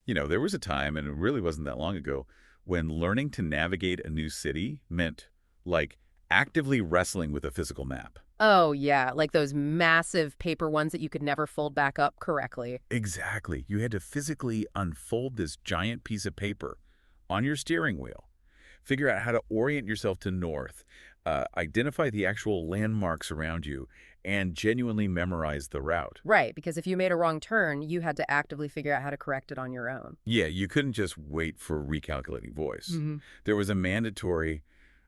There was a time, and it really wasn't that long ago, when learning to navigate a new city meant, like, actively wrestling with a physical map. Oh, yeah, like those massive paper ones that you could never fold back up correctly. Exactly. You had to physically unfold this giant piece of paper on your steering wheel, figure out how to orient yourself to north, identify the actual landmarks around you, and genuinely memorize the route. Right, because if you made a wrong turn, you had to actively figure out how to correct it on your own. Yeah, you couldn't just wait for recalculating voice. Hmm. There was a mandatory,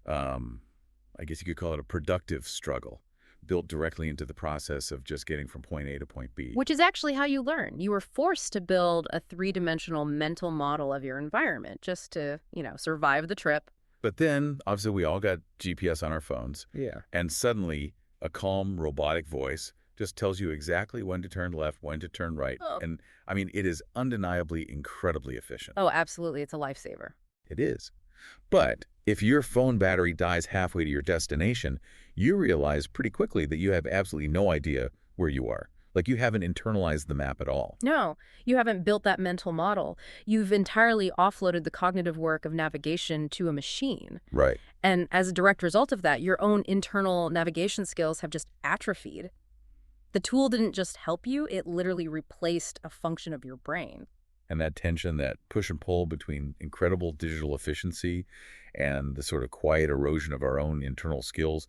um, I guess you could call it a productive struggle, built directly into the process of just getting from point A to point B. Which is actually how you learn. You were forced to build a three-dimensional mental model of your environment just to, survive the trip. But then, obviously, we all got GPS on our phones, Yeah. and suddenly a calm, robotic voice just tells you exactly when to turn left, when to turn right. Oh. And, I mean, it is undeniably incredibly efficient. Oh, absolutely. It's a lifesaver. It is. But if your phone battery dies halfway to your destination, you realize pretty quickly that you have absolutely no idea where you are. Like you haven't internalized the map at all. No, you haven't built that mental model. You've entirely offloaded the cognitive work of navigation to a machine. Right. And as a direct result of that, your own internal navigation skills have just atrophied. The tool didn't just help you, it literally replaced a function of your brain. And that tension, that push and pull between incredible digital efficiency and the sort of quiet erosion of our own internal skills,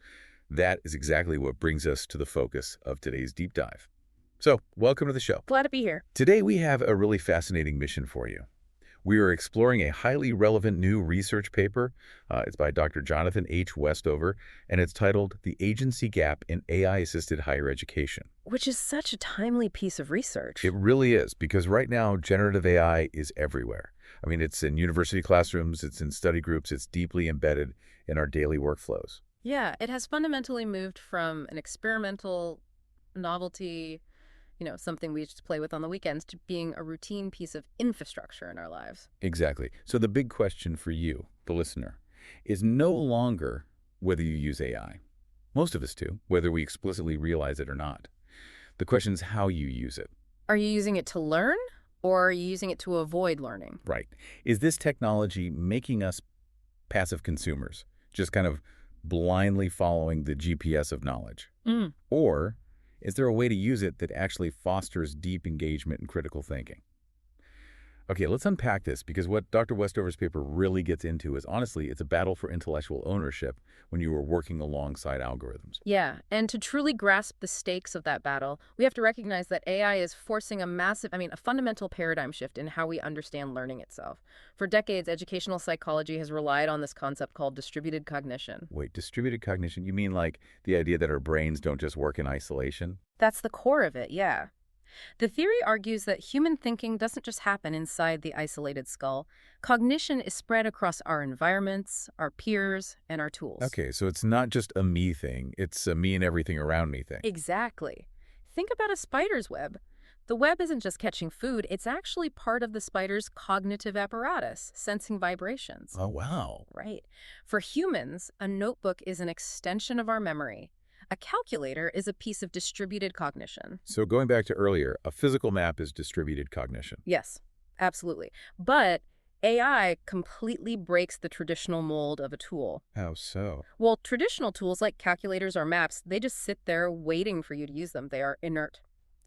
that is exactly what brings us to the focus of today's deep dive. So, welcome to the show. Glad to be here. Today we have a really fascinating mission for you. We are exploring a highly relevant new research paper. It's by Dr. Jonathan H. Westover, and it's titled The Agency Gap in AI-Assisted Higher Education. Which is such a timely piece of research. It really is, because right now, generative AI is everywhere. I mean, it's in university classrooms, it's in study groups, it's deeply embedded in our daily workflows. Yeah, it has fundamentally moved from an experimental novelty, something we just play with on the weekends, to being a routine piece of infrastructure in our lives. Exactly. So the big question for you, the listener, is no longer whether you use AI. Most of us do, whether we explicitly realize it or not. The question is how you use it. Are you using it to learn, or are you using it to avoid learning? Right. Is this technology making us passive consumers, just kind of blindly following the GPS of knowledge? Mm. Or is there a way to use it that actually fosters deep engagement and critical thinking? Okay, let's unpack this, because what Dr. Westover's paper really gets into is, honestly, it's a battle for intellectual ownership when you are working alongside algorithms. Yeah, and to truly grasp the stakes of that battle, we have to recognize that AI is forcing a fundamental paradigm shift in how we understand learning itself. For decades, educational psychology has relied on this concept called distributed cognition. Wait, distributed cognition? You mean like the idea that our brains don't just work in isolation? That's the core of it, yeah. The theory argues that human thinking doesn't just happen inside the isolated skull. Cognition is spread across our environments, our peers, and our tools. Okay, so it's not just a me thing, it's a me and everything around me thing. Exactly. Think about a spider's web. The web isn't just catching food, it's actually part of the spider's cognitive apparatus, sensing vibrations. Oh, wow. Right. For humans, a notebook is an extension of our memory. A calculator is a piece of distributed cognition. So going back to earlier, a physical map is distributed cognition. Yes, absolutely. But AI completely breaks the traditional mold of a tool. How so? Well, traditional tools like calculators or maps, they just sit there waiting for you to use them. They are inert.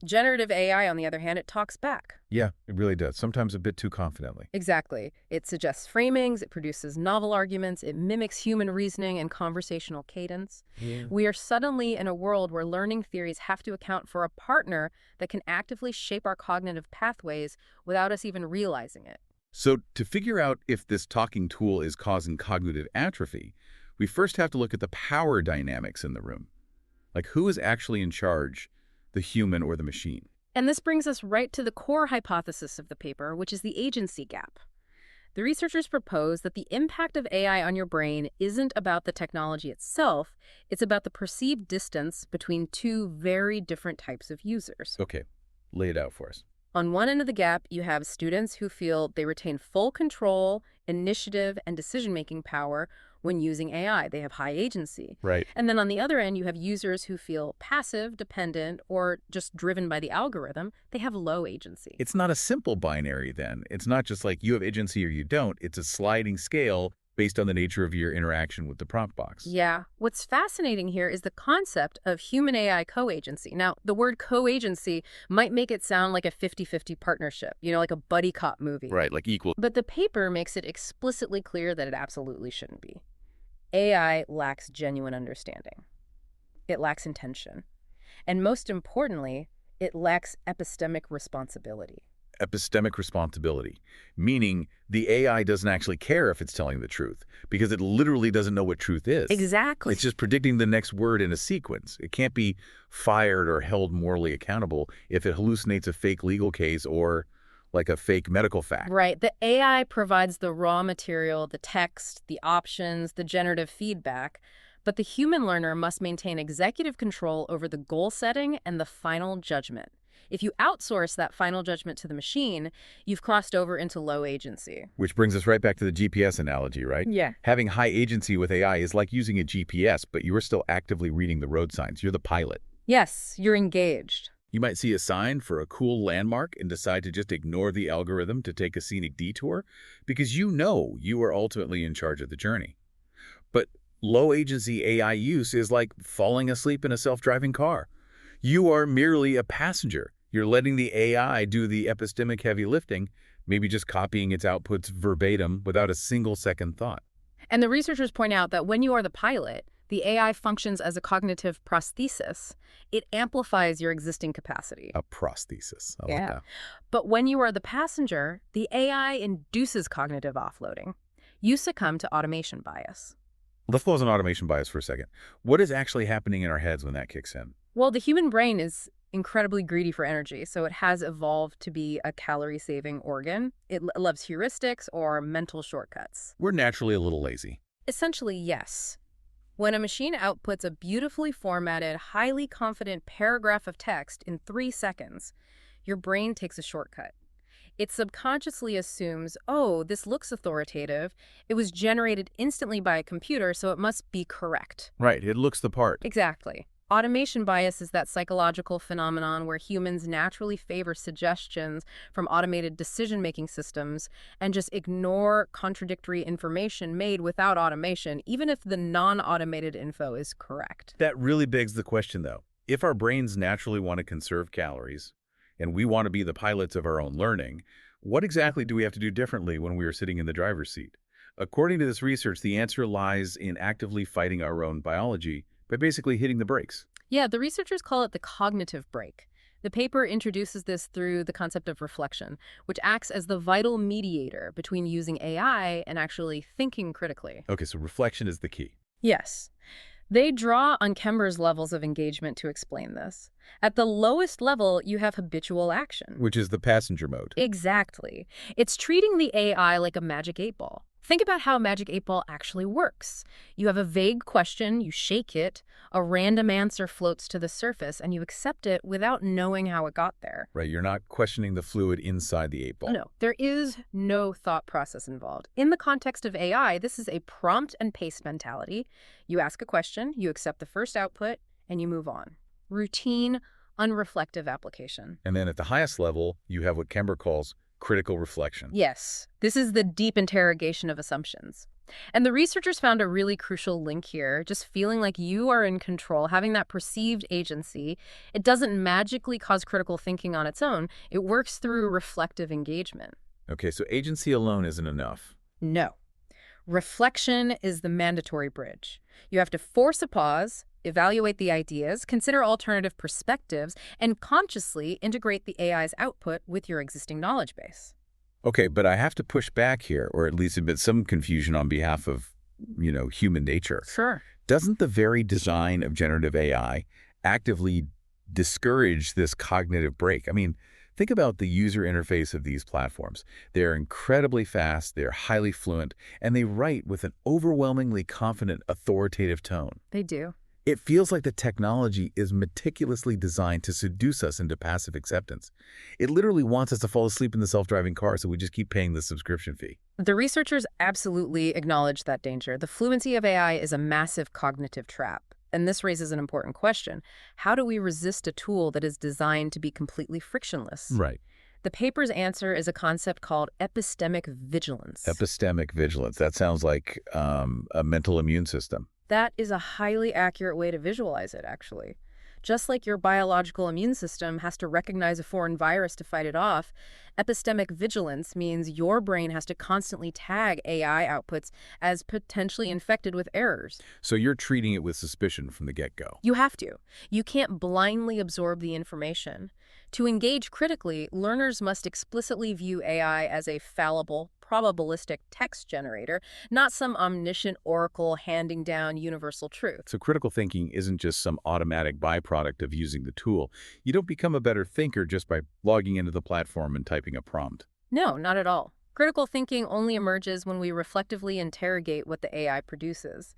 Generative AI, on the other hand, it talks back. Yeah, it really does. Sometimes a bit too confidently. Exactly. It suggests framings, it produces novel arguments, it mimics human reasoning and conversational cadence. Yeah. We are suddenly in a world where learning theories have to account for a partner that can actively shape our cognitive pathways without us even realizing it. So to figure out if this talking tool is causing cognitive atrophy, we first have to look at the power dynamics in the room. Like, who is actually in charge, the human or the machine? And this brings us right to the core hypothesis of the paper, which is the agency gap. The researchers propose that the impact of AI on your brain isn't about the technology itself, it's about the perceived distance between two very different types of users. Okay, lay it out for us. On one end of the gap, you have students who feel they retain full control, initiative, and decision-making power, when using AI. They have high agency. Right. And then on the other end, you have users who feel passive, dependent, or just driven by the algorithm. They have low agency. It's not a simple binary then. It's not just like you have agency or you don't. It's a sliding scale based on the nature of your interaction with the prompt box. Yeah. What's fascinating here is the concept of human-AI co-agency. Now, the word co-agency might make it sound like a 50-50 partnership, like a buddy cop movie. Right, like equal. But the paper makes it explicitly clear that it absolutely shouldn't be. AI lacks genuine understanding. It lacks intention. And most importantly, it lacks epistemic responsibility. Epistemic responsibility, meaning the AI doesn't actually care if it's telling the truth because it literally doesn't know what truth is. Exactly. It's just predicting the next word in a sequence. It can't be fired or held morally accountable if it hallucinates a fake legal case or like a fake medical fact. Right. The AI provides the raw material, the text, the options, the generative feedback, but the human learner must maintain executive control over the goal setting and the final judgment. If you outsource that final judgment to the machine, you've crossed over into low agency. Which brings us right back to the GPS analogy, right? Yeah. Having high agency with AI is like using a GPS, but you are still actively reading the road signs. You're the pilot. Yes, you're engaged. You might see a sign for a cool landmark and decide to just ignore the algorithm to take a scenic detour because you know you are ultimately in charge of the journey. But low agency AI use is like falling asleep in a self-driving car. You are merely a passenger. You're letting the AI do the epistemic heavy lifting, maybe just copying its outputs verbatim without a single second thought. And the researchers point out that when you are the pilot, the AI functions as a cognitive prosthesis. It amplifies your existing capacity. A prosthesis. I like that. But when you are the passenger, the AI induces cognitive offloading. You succumb to automation bias. Let's pause on automation bias for a second. What is actually happening in our heads when that kicks in? Well, the human brain is incredibly greedy for energy, so it has evolved to be a calorie-saving organ. It loves heuristics or mental shortcuts. We're naturally a little lazy. Essentially, yes. When a machine outputs a beautifully formatted, highly confident paragraph of text in 3 seconds, your brain takes a shortcut. It subconsciously assumes, oh, this looks authoritative. It was generated instantly by a computer, so it must be correct. Right, it looks the part. Exactly. Automation bias is that psychological phenomenon where humans naturally favor suggestions from automated decision-making systems and just ignore contradictory information made without automation, even if the non-automated info is correct. That really begs the question, though. If our brains naturally want to conserve calories, and we want to be the pilots of our own learning, what exactly do we have to do differently when we are sitting in the driver's seat? According to this research, the answer lies in actively fighting our own biology by basically hitting the brakes. Yeah, the researchers call it the cognitive brake. The paper introduces this through the concept of reflection, which acts as the vital mediator between using AI and actually thinking critically. Okay, so reflection is the key. Yes. They draw on Kember's levels of engagement to explain this. At the lowest level, you have habitual action. Which is the passenger mode. Exactly. It's treating the AI like a magic 8-ball. Think about how a magic 8-ball actually works. You have a vague question, you shake it, a random answer floats to the surface, and you accept it without knowing how it got there. Right, you're not questioning the fluid inside the 8-ball. No, there is no thought process involved. In the context of AI, this is a prompt and paste mentality. You ask a question, you accept the first output, and you move on. Routine, unreflective application. And then at the highest level, you have what Kember calls critical reflection. Yes, this is the deep interrogation of assumptions. And the researchers found a really crucial link here, just feeling like you are in control, having that perceived agency. It doesn't magically cause critical thinking on its own. It works through reflective engagement. Okay, so agency alone isn't enough. No. Reflection is the mandatory bridge. You have to force a pause, evaluate the ideas, consider alternative perspectives, and consciously integrate the AI's output with your existing knowledge base. Okay, but I have to push back here, or at least admit some confusion on behalf of, human nature. Sure. Doesn't the very design of generative AI actively discourage this cognitive break? I mean, think about the user interface of these platforms. They're incredibly fast, they're highly fluent, and they write with an overwhelmingly confident, authoritative tone. They do. It feels like the technology is meticulously designed to seduce us into passive acceptance. It literally wants us to fall asleep in the self-driving car, so we just keep paying the subscription fee. The researchers absolutely acknowledge that danger. The fluency of AI is a massive cognitive trap. And this raises an important question. How do we resist a tool that is designed to be completely frictionless? Right. The paper's answer is a concept called epistemic vigilance. Epistemic vigilance. That sounds like a mental immune system. That is a highly accurate way to visualize it, actually. Just like your biological immune system has to recognize a foreign virus to fight it off, epistemic vigilance means your brain has to constantly tag AI outputs as potentially infected with errors. So you're treating it with suspicion from the get-go. You have to. You can't blindly absorb the information. To engage critically, learners must explicitly view AI as a fallible, probabilistic text generator, not some omniscient oracle handing down universal truth. So critical thinking isn't just some automatic byproduct of using the tool. You don't become a better thinker just by logging into the platform and typing a prompt. No, not at all. Critical thinking only emerges when we reflectively interrogate what the AI produces.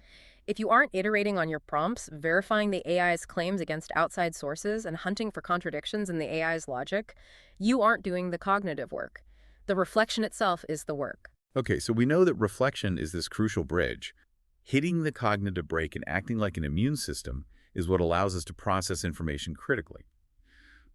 If you aren't iterating on your prompts, verifying the AI's claims against outside sources, and hunting for contradictions in the AI's logic, you aren't doing the cognitive work. The reflection itself is the work. Okay, so we know that reflection is this crucial bridge. Hitting the cognitive brake and acting like an immune system is what allows us to process information critically.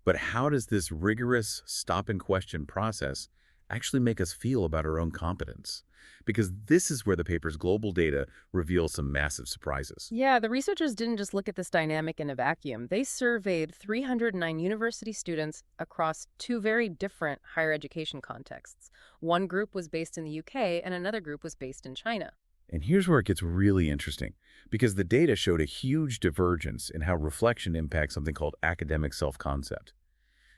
But how does this rigorous stop-and-question process actually make us feel about our own competence? Because this is where the paper's global data reveals some massive surprises. Yeah, the researchers didn't just look at this dynamic in a vacuum. They surveyed 309 university students across two very different higher education contexts. One group was based in the UK and another group was based in China. And here's where it gets really interesting, because the data showed a huge divergence in how reflection impacts something called academic self-concept.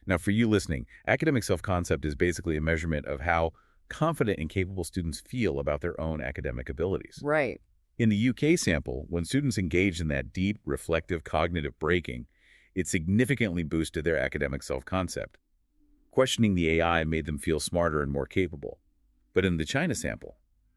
Now, for you listening, academic self-concept is basically a measurement of how confident and capable students feel about their own academic abilities. Right. In the UK sample, when students engaged in that deep, reflective cognitive braking, it significantly boosted their academic self-concept. Questioning the AI made them feel smarter and more capable. But in the China sample,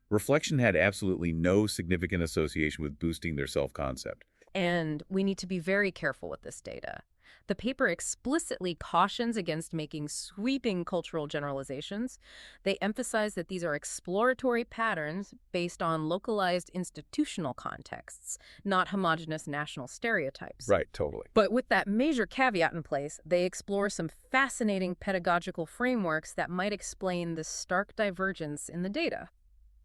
reflection had absolutely no significant association with boosting their self-concept. And we need to be very careful with this data. The paper explicitly cautions against making sweeping cultural generalizations. They emphasize that these are exploratory patterns based on localized institutional contexts, not homogeneous national stereotypes. Right, totally. But with that major caveat in place, they explore some fascinating pedagogical frameworks that might explain this stark divergence in the data.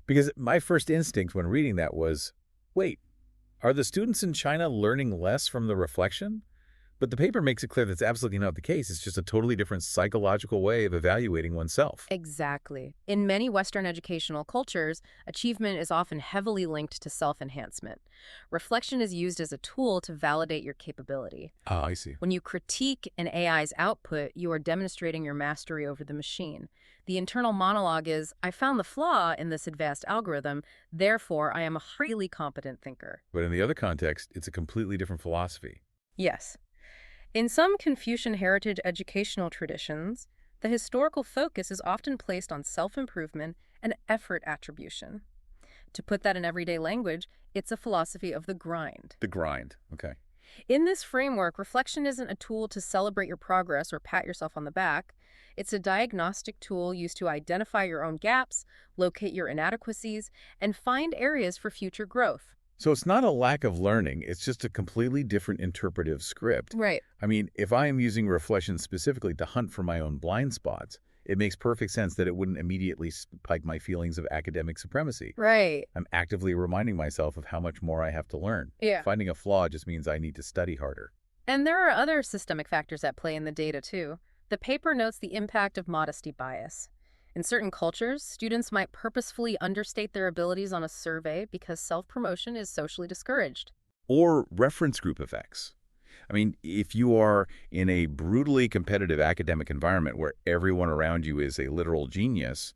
Because my first instinct when reading that was, wait, are the students in China learning less from the reflection? But the paper makes it clear that's absolutely not the case. It's just a totally different psychological way of evaluating oneself. Exactly. In many Western educational cultures, achievement is often heavily linked to self-enhancement. Reflection is used as a tool to validate your capability. Ah, I see. When you critique an AI's output, you are demonstrating your mastery over the machine. The internal monologue is, I found the flaw in this advanced algorithm, therefore I am a highly competent thinker. But in the other context, it's a completely different philosophy. Yes. In some Confucian heritage educational traditions, the historical focus is often placed on self-improvement and effort attribution. To put that in everyday language, it's a philosophy of the grind. The grind, okay. In this framework, reflection isn't a tool to celebrate your progress or pat yourself on the back. It's a diagnostic tool used to identify your own gaps, locate your inadequacies, and find areas for future growth. So it's not a lack of learning, it's just a completely different interpretive script. Right. I mean, if I am using reflection specifically to hunt for my own blind spots, it makes perfect sense that it wouldn't immediately spike my feelings of academic supremacy. Right. I'm actively reminding myself of how much more I have to learn. Yeah. Finding a flaw just means I need to study harder. And there are other systemic factors at play in the data, too. The paper notes the impact of modesty bias. In certain cultures, students might purposefully understate their abilities on a survey because self-promotion is socially discouraged. Or reference group effects. I mean, if you are in a brutally competitive academic environment where everyone around you is a literal genius,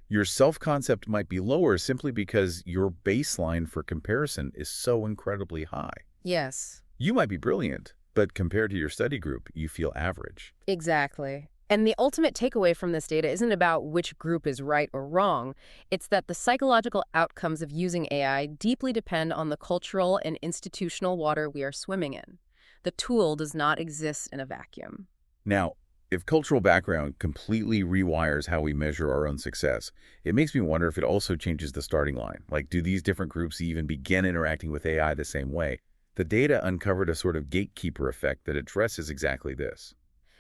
your self-concept might be lower simply because your baseline for comparison is so incredibly high. Yes. You might be brilliant, but compared to your study group, you feel average. Exactly. And the ultimate takeaway from this data isn't about which group is right or wrong. It's that the psychological outcomes of using AI deeply depend on the cultural and institutional water we are swimming in. The tool does not exist in a vacuum. Now, if cultural background completely rewires how we measure our own success, it makes me wonder if it also changes the starting line. Like, do these different groups even begin interacting with AI the same way? The data uncovered a sort of gatekeeper effect that addresses exactly this.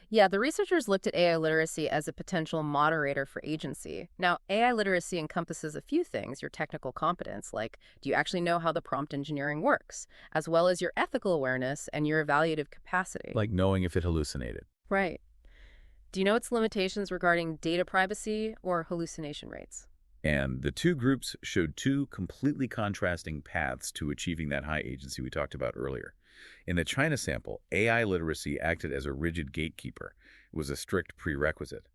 Yeah, the researchers looked at AI literacy as a potential moderator for agency. Now, AI literacy encompasses a few things: your technical competence, like do you actually know how the prompt engineering works, as well as your ethical awareness and your evaluative capacity. Like knowing if it hallucinated. Right. Do you know its limitations regarding data privacy or hallucination rates? And the two groups showed two completely contrasting paths to achieving that high agency we talked about earlier. In the China sample, AI literacy acted as a rigid gatekeeper. It was a strict prerequisite.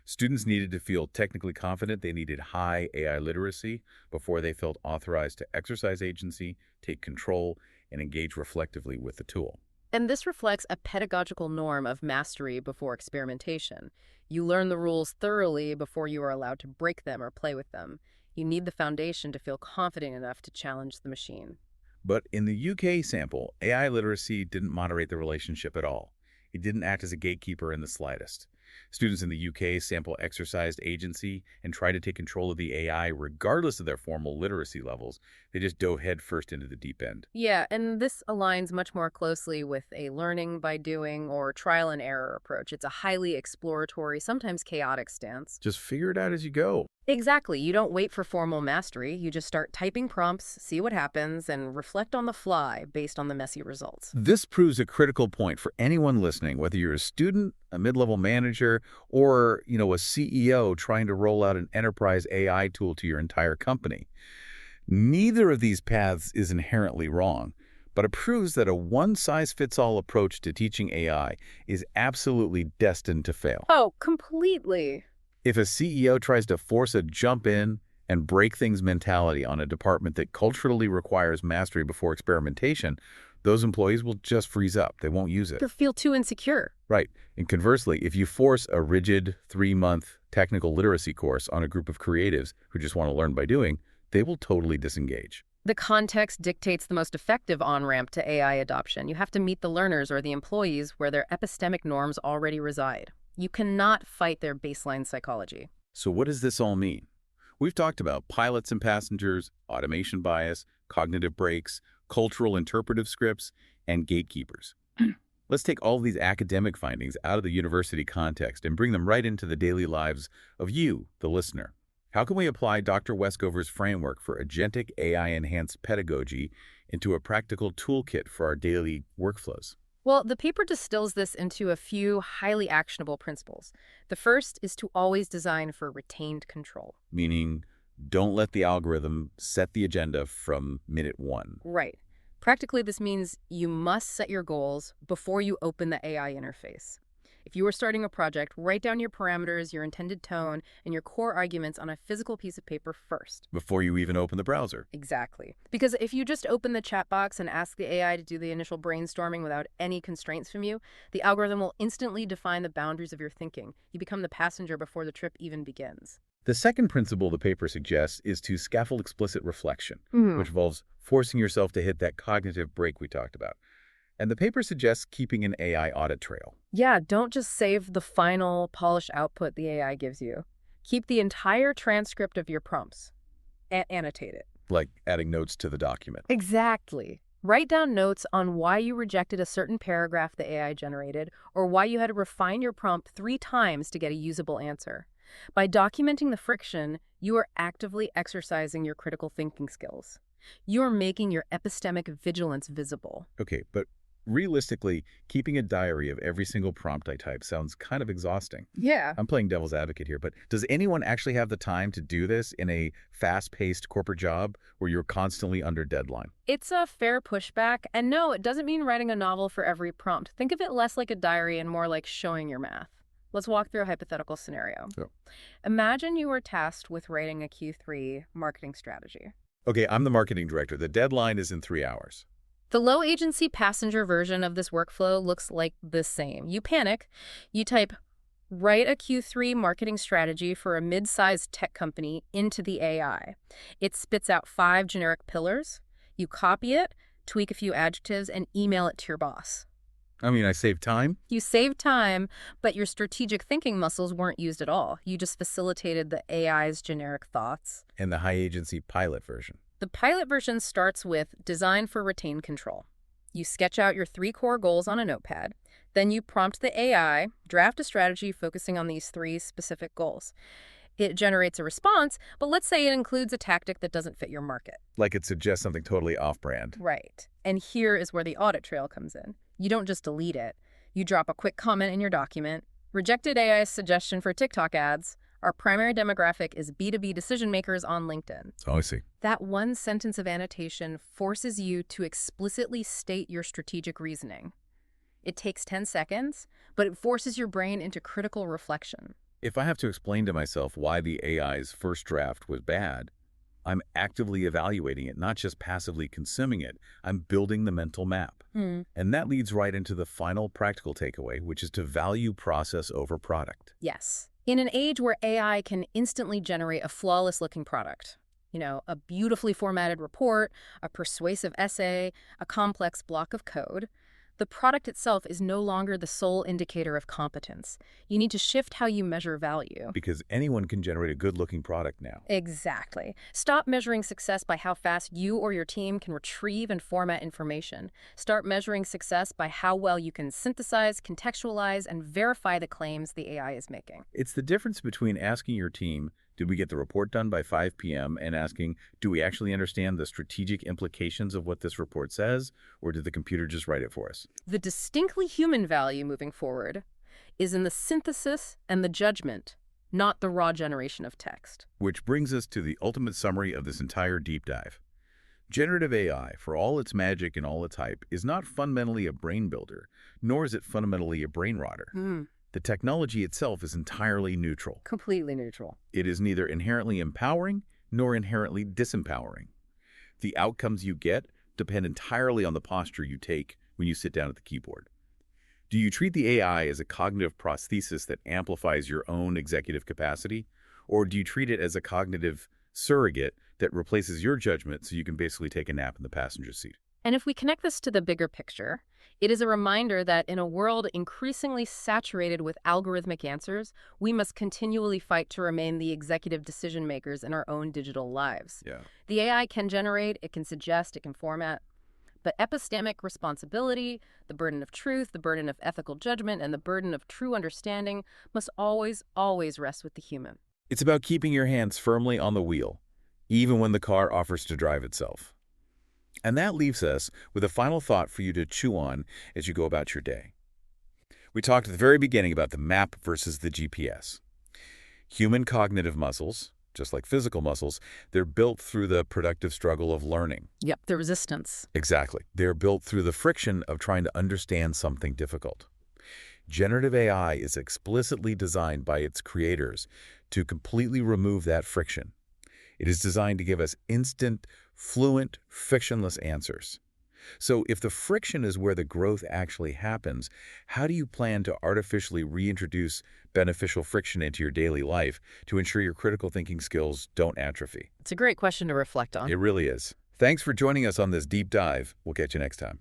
Students needed to feel technically confident they needed high AI literacy before they felt authorized to exercise agency, take control, and engage reflectively with the tool. And this reflects a pedagogical norm of mastery before experimentation. You learn the rules thoroughly before you are allowed to break them or play with them. You need the foundation to feel confident enough to challenge the machine. But in the UK sample, AI literacy didn't moderate the relationship at all. It didn't act as a gatekeeper in the slightest. Students in the UK sample exercised agency and tried to take control of the AI regardless of their formal literacy levels. They just dove headfirst into the deep end. Yeah, and this aligns much more closely with a learning by doing or trial and error approach. It's a highly exploratory, sometimes chaotic stance. Just figure it out as you go. Exactly. You don't wait for formal mastery. You just start typing prompts, see what happens, and reflect on the fly based on the messy results. This proves a critical point for anyone listening, whether you're a student, a mid-level manager, or, a CEO trying to roll out an enterprise AI tool to your entire company. Neither of these paths is inherently wrong, but it proves that a one-size-fits-all approach to teaching AI is absolutely destined to fail. Oh, completely. If a CEO tries to force a jump in and break things mentality on a department that culturally requires mastery before experimentation, those employees will just freeze up. They won't use it. Or feel too insecure. Right. And conversely, if you force a rigid 3-month technical literacy course on a group of creatives who just want to learn by doing, they will totally disengage. The context dictates the most effective on-ramp to AI adoption. You have to meet the learners or the employees where their epistemic norms already reside. You cannot fight their baseline psychology. So what does this all mean? We've talked about pilots and passengers, automation bias, cognitive breaks, cultural interpretive scripts, and gatekeepers. Let's take all these academic findings out of the university context and bring them right into the daily lives of you, the listener. How can we apply Dr. Westover's framework for agentic AI-enhanced pedagogy into a practical toolkit for our daily workflows? Well, the paper distills this into a few highly actionable principles. The first is to always design for retained control. Meaning, don't let the algorithm set the agenda from minute one. Right. Practically, this means you must set your goals before you open the AI interface. If you are starting a project, write down your parameters, your intended tone, and your core arguments on a physical piece of paper first. Before you even open the browser. Exactly. Because if you just open the chat box and ask the AI to do the initial brainstorming without any constraints from you, the algorithm will instantly define the boundaries of your thinking. You become the passenger before the trip even begins. The second principle the paper suggests is to scaffold explicit reflection, which involves forcing yourself to hit that cognitive break we talked about. And the paper suggests keeping an AI audit trail. Yeah, don't just save the final polished output the AI gives you. Keep the entire transcript of your prompts and annotate it. Like adding notes to the document. Exactly. Write down notes on why you rejected a certain paragraph the AI generated, or why you had to refine your prompt 3 times to get a usable answer. By documenting the friction, you are actively exercising your critical thinking skills. You are making your epistemic vigilance visible. Okay, but realistically, keeping a diary of every single prompt I type sounds kind of exhausting. Yeah. I'm playing devil's advocate here, but does anyone actually have the time to do this in a fast-paced corporate job where you're constantly under deadline? It's a fair pushback, and no, it doesn't mean writing a novel for every prompt. Think of it less like a diary and more like showing your math. Let's walk through a hypothetical scenario. Yeah. Imagine you were tasked with writing a Q3 marketing strategy. Okay, I'm the marketing director. The deadline is in 3 hours. The low-agency passenger version of this workflow looks like the same. You panic, you type, Write a Q3 marketing strategy for a mid-sized tech company into the AI. It spits out 5 generic pillars. You copy it, tweak a few adjectives, and email it to your boss. I mean, I save time. You saved time, but your strategic thinking muscles weren't used at all. You just facilitated the AI's generic thoughts. And the high-agency pilot version. The pilot version starts with design for retained control. You sketch out your 3 core goals on a notepad. Then you prompt the AI, draft a strategy focusing on these 3 specific goals. It generates a response, but let's say it includes a tactic that doesn't fit your market. Like it suggests something totally off-brand. Right. And here is where the audit trail comes in. You don't just delete it. You drop a quick comment in your document. Rejected AI's suggestion for TikTok ads. Our primary demographic is B2B decision makers on LinkedIn. Oh, I see. That one sentence of annotation forces you to explicitly state your strategic reasoning. It takes 10 seconds, but it forces your brain into critical reflection. If I have to explain to myself why the AI's first draft was bad, I'm actively evaluating it, not just passively consuming it. I'm building the mental map. And that leads right into the final practical takeaway, which is to value process over product. Yes. In an age where AI can instantly generate a flawless-looking product, a beautifully formatted report, a persuasive essay, a complex block of code, the product itself is no longer the sole indicator of competence. You need to shift how you measure value. Because anyone can generate a good-looking product now. Exactly. Stop measuring success by how fast you or your team can retrieve and format information. Start measuring success by how well you can synthesize, contextualize, and verify the claims the AI is making. It's the difference between asking your team, did we get the report done by 5 p.m., and asking, do we actually understand the strategic implications of what this report says, or did the computer just write it for us? The distinctly human value moving forward is in the synthesis and the judgment, not the raw generation of text. Which brings us to the ultimate summary of this entire deep dive. Generative AI, for all its magic and all its hype, is not fundamentally a brain builder, nor is it fundamentally a brain rotter. The technology itself is entirely neutral. Completely neutral. It is neither inherently empowering nor inherently disempowering. The outcomes you get depend entirely on the posture you take when you sit down at the keyboard. Do you treat the AI as a cognitive prosthesis that amplifies your own executive capacity? Or do you treat it as a cognitive surrogate that replaces your judgment so you can basically take a nap in the passenger seat? And if we connect this to the bigger picture, it is a reminder that in a world increasingly saturated with algorithmic answers, we must continually fight to remain the executive decision makers in our own digital lives. Yeah. The AI can generate, it can suggest, it can format, but epistemic responsibility, the burden of truth, the burden of ethical judgment, and the burden of true understanding must always, always rest with the human. It's about keeping your hands firmly on the wheel, even when the car offers to drive itself. And that leaves us with a final thought for you to chew on as you go about your day. We talked at the very beginning about the map versus the GPS. Human cognitive muscles, just like physical muscles, they're built through the productive struggle of learning. Yep, the resistance. Exactly. They're built through the friction of trying to understand something difficult. Generative AI is explicitly designed by its creators to completely remove that friction. It is designed to give us instant, fluent, frictionless answers. So if the friction is where the growth actually happens, how do you plan to artificially reintroduce beneficial friction into your daily life to ensure your critical thinking skills don't atrophy? It's a great question to reflect on. It really is. Thanks for joining us on this deep dive. We'll catch you next time.